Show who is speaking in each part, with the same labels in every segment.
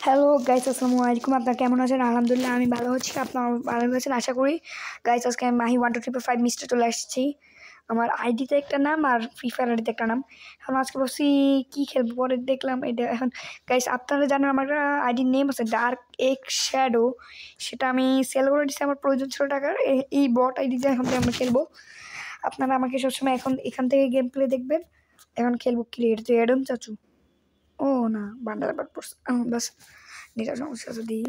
Speaker 1: Hello guys, আসসালামু আলাইকুম। আপনারা কেমন আছেন? আলহামদুলিল্লাহ আমি ভালো আছি। আপনারা ভালো আছেন আশা করি। গাইস, আজকে আমি মাহি 12345 মিস্টার চলে আসছি। আমার আইডিতে একটা নাম আর ফ্রি ফায়ার আইডিতে একটা নাম। এখন আজকে বসি কী খেলবো, পরে দেখলাম এটা। এখন গাইস, আপনারা জানেন আমার একটা আইডির নেম আছে ডার্ক এক্স শ্যাডো। সেটা আমি সেল করে দিচ্ছি, আমার প্রয়োজন ছিল টাকার। এই বট আইডিতে এখন আমরা খেলবো। আপনারা আমাকে সবসময় এখান থেকে গেম প্লে দেখবেন। এখন খেলবো ক্রিয়েট যে অ্যাডম চাচু। ও না, বান্ডার বাট পড়ছে বাস। যেটা সমস্যা আছে দিই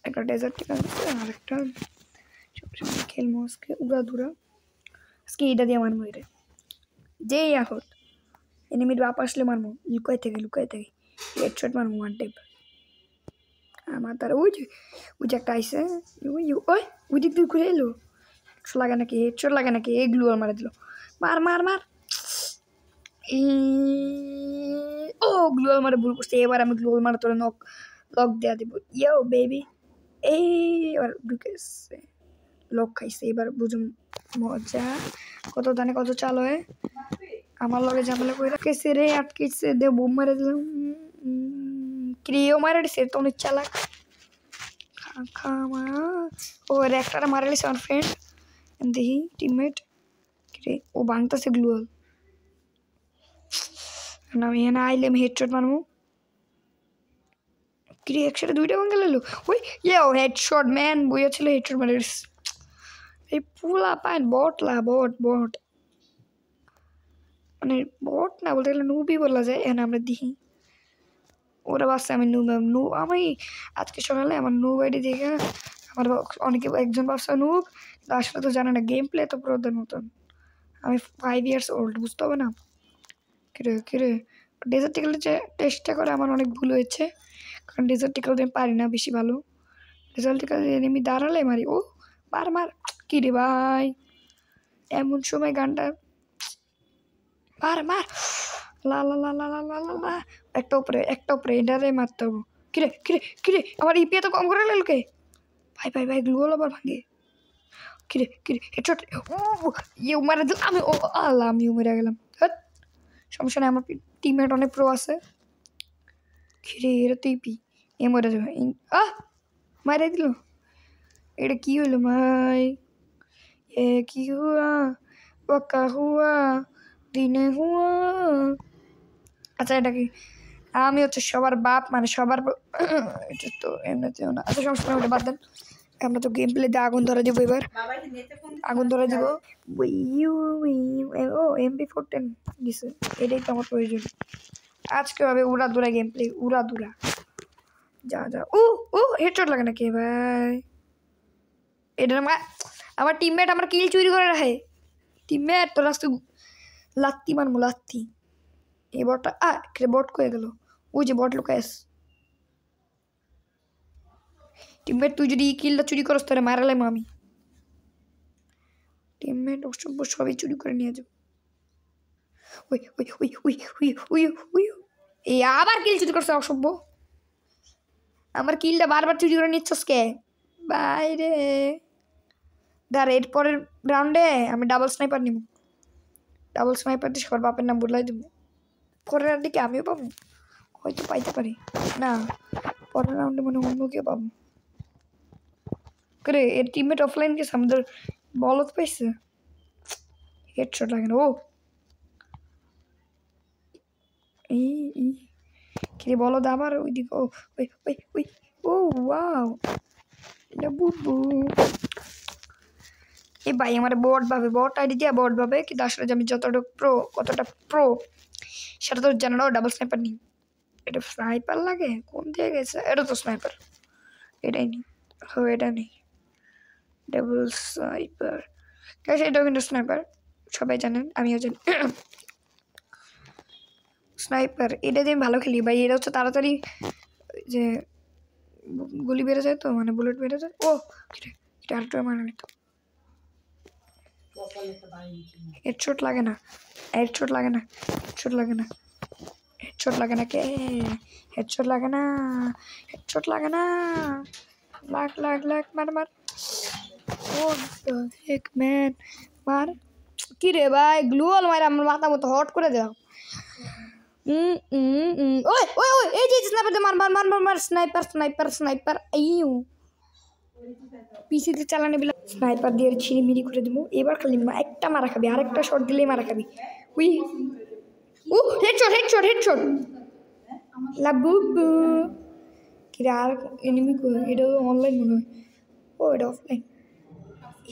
Speaker 1: একটা ডেজার্ট, ঠিক আছে, আর একটা খেলবো আজকে উড়াধুরা। আজকে এটা দিয়ে মারবো, এটা যেই এখন এনিমির বাপ আসলে মারবো, লুকাই থেকে হেডশট মারবো ওয়ান টাইপ। আমার তার ওই যে একটা আইসে, ওই দিক দিয়ে ঘুরে এলো। লাগে নাকি হেডশট লাগে নাকি, এই গ্লু আর মারা দিল। মার মার মার। ও গ্লোয়াল মারে ভুল করছে। এবার আমি গ্লোয়াল মারে তোরা লক দেওয়া দিব। ইয়ো বেবি, এই এবার ঢুকেছে, লক খাইছে। এবার বুঝুন মজা, কত দানে কত চাল হয়। আমার লগে ঝামেলা করে রাখেছে রে, আটকেছে দে, বোম মারে দিলাম। ক্রিও মারে দিছে তো অনেক চালাক। খামা ও একটা মারে দিছে আমার ফ্রেন্ড। দেখি টিমমেট ও ভাঙতেছে গ্লোয়াল। আমি এখানে আইলাম হেডশট মারবো। কিরে একসাথে দুইটা ভাঙে গেল। ওই হেডশট ম্যান বইয়া ছিল, হেডশট মারে। এই পুলা পায় বটলা বট মানে বট না বলতে গেলে নুবই বলা যায়। এখন আমরা দেখি ওরা ভাবছে আমি আমি আজকে সকালে আমার নুব আইডি দেখে আমার অনেকে একজন ভাবছে নুব, আসলে তো জানে না গেম প্লে তো প্রধান মতন। আমি 5 years old, বুঝতে হবে না। কিরে ডেজার্ট টিকেল চেষ্টা করে আমার অনেক ভুল হয়েছে, কারণ ডেজার্ট টিকেল আমি পারি না বেশি ভালো। ডেজার্ট টিকেল এনিমি দাঁড়ালে মারি। ও মার কিরে ভাই, এমন সময় গানটা মার লা লা লা লা লা লা লা লা। একটা উপরে এটারে মারতে হবো। কিরে আমার ইপিএ তো কম করে লোকে। ভাই গ্লুয়াল আবার ভাঙে। কিরে হেডশট। ইউ মারা দিল আমি। ও আল্লাহ, আমিও মেরে গেলাম। সমস্যা নেই, আমার টিমমেট অনেক প্রো আছে। কিরে এরা তো ইপি, এ মরে যাবে। মারে দিল। এটা কি হইলো ভাই? এ কি হুয়া পক্কা হুয়া দিনে হুয়া। আচ্ছা এটা কি, আমি হচ্ছে সবার বাপ, মানে সবার এটা তো এমনিতেও না। আচ্ছা সমস্যা ওটা বাদ দেন। আমরা তো গেম প্লেতে আগুন ধরা দিব। এবার আগুন ধরা দিব। ও MP410 দিছে, এটাই তো আমার প্রয়োজন আজকে। হবে উড়াদুরা গেম প্লে, উড়াদুরা। যা ও হেডশট লাগে নাকি ভাই? এটা আমার টিমমেট আমার কিল চুরি করে রাখে। টিমমেট তো রাস্তা লাত্তি মারমু লাত্তি। এই বটটা বট কয়ে গেল। ওই যে বট লুকাইস। টিমমেট তুই যদি কিলটা চুরি করস তাহলে মারালাম আমি। টিমমেট অসভ্য, সবই চুরি করে নিয়ে যাবো। এই আবার কিল চুরি করছে অসভ্য। আমার কিলটা বারবার চুরি করে নিচ্ছস কে বাইরে? দাঁড়া, এর পরের রাউন্ডে আমি ডাবল স্নাইপার নিব। ডাবল স্নাইপার দিয়ে সবার বাপের নাম বদলাই দেবো। পরের রাউন্ডে কি আমিও পাবো? হয়তো পাইতে পারি না, পরের রাউন্ডে মনে অন্য কেউ পাবো। করে এর টিমমেট অফলাইন গেছে, আমাদের বলত পাইছে। হেডশট লাগে না। ও কিরে বলদ আবার ওইদিকে। ও ওয়াও, এটা বুবু। এই ভাই আমার বট ভাবে, বট আইডি দিয়া বট ভাবে, কিন্তু আসলে আমি কতটা প্রো সেটা তো জানো না। ডাবল স্নাইপার নিই। এটা স্নাইপার লাগে কোন দিয়ে গেছে? এটা তো স্নাইপার, এটাই নেই। এটা নেই, ডাবল স্নাইপার। এটাও কিন্তু স্নাইপার, সবাই জানেন, আমিও জানি। স্নাইপার এটা দিয়ে আমি ভালো খেলি ভাই। এটা হচ্ছে তাড়াতাড়ি যে গুলি বেড়ে যায়, তো মানে বুলেট বেড়ে যায়। ও এটা আরেকটা মানে নিত। হেডশট লাগে না কে? হেডশট লাগে না। লাগ মার। ও এক ম্যান মার। কি রে ভাই, গ্লুয়াল মার আমার মাথা মতো হট করে দাও। ওই ওই ওই এই যে স্নাইপার মার মার মার মার মার স্নাইপার স্নাইপার স্নাইপার আইউ পিসিতে চালানো বিলা স্নাইপার দিয়ে ছিনিমিনি করে দেবো এবার খালি একটা মারা খাবি আরেকটা শট দিলেই মারা খাবি উই ও হেডশট হেডশট হেডশট লাবু কিরা আর এনিমি কো এটা অনলাইন মনে হয় ও এটা অফলাইন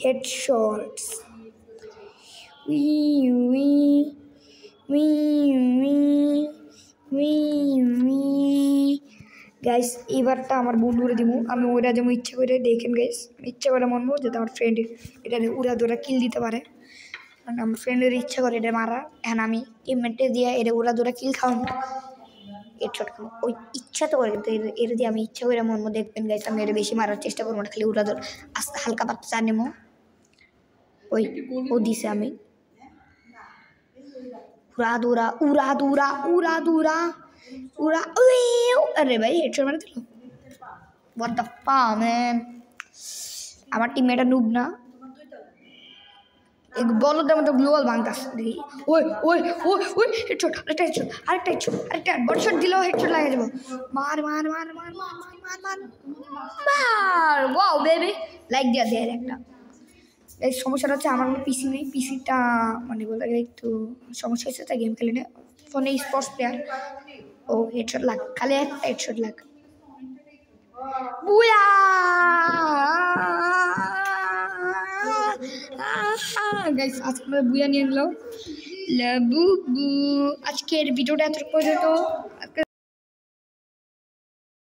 Speaker 1: হেডশটস উই উই উই উই উই উই গাইস এবারটা আমার বন্ধুরে দিব আমি ওরা যেমন ইচ্ছা করে দেখেন গাইস ইচ্ছা করে মানবো যাতে আমার ফ্রেন্ড এটা উড়া দৌড়া কিল দিতে পারে কারণ আমার ফ্রেন্ডের ইচ্ছা করে এটা মারা এখন আমি টিমমেটে দিয়ে এটা উড়া দৌড়া কিল খাওয়াবো হেডশট খাবো ওই ইচ্ছা তো করে কিন্তু এটা দিয়ে আমি ইচ্ছা করে মানবো দেখবেন গাইস আমি এটা বেশি মারার চেষ্টা করবো না খালি উড়া দৌড় আস্তে হালকা পাতলা চা নেবো ওই ও দিছে আমি উড়া দৌড়া উড়া দৌড়া উড়া দৌড়া উড়া আরে ভাই হেডশট মারা দিল What the fuck, man? আমার টিমমেটটা নুব না এক বলো তো মতো গ্লোবাল ভাঙতাস দেখি ওই ওই ওই ওই হেডশট আরেকটা হেডশট আরেকটা বডশট দিলেও হেডশট লাগে যাবো মার মার মার মার মার মার মার মার ওয়াও বেবি লাইক দিয়া দে একটা এই সমস্যাটা হচ্ছে আমার পিসি নেই পিসিটা মানে বলতে গেলে একটু সমস্যা হচ্ছে তাই গেম খেলি না ফোনে স্পোর্টস প্লেয়ার ও হেডশট লাগ খালি একটা হেডশট লাগ বুয়া গাইস আজকে আমরা বুয়া নিয়ে নিলাম লাবু আজকের ভিডিওটা এত পর্যন্ত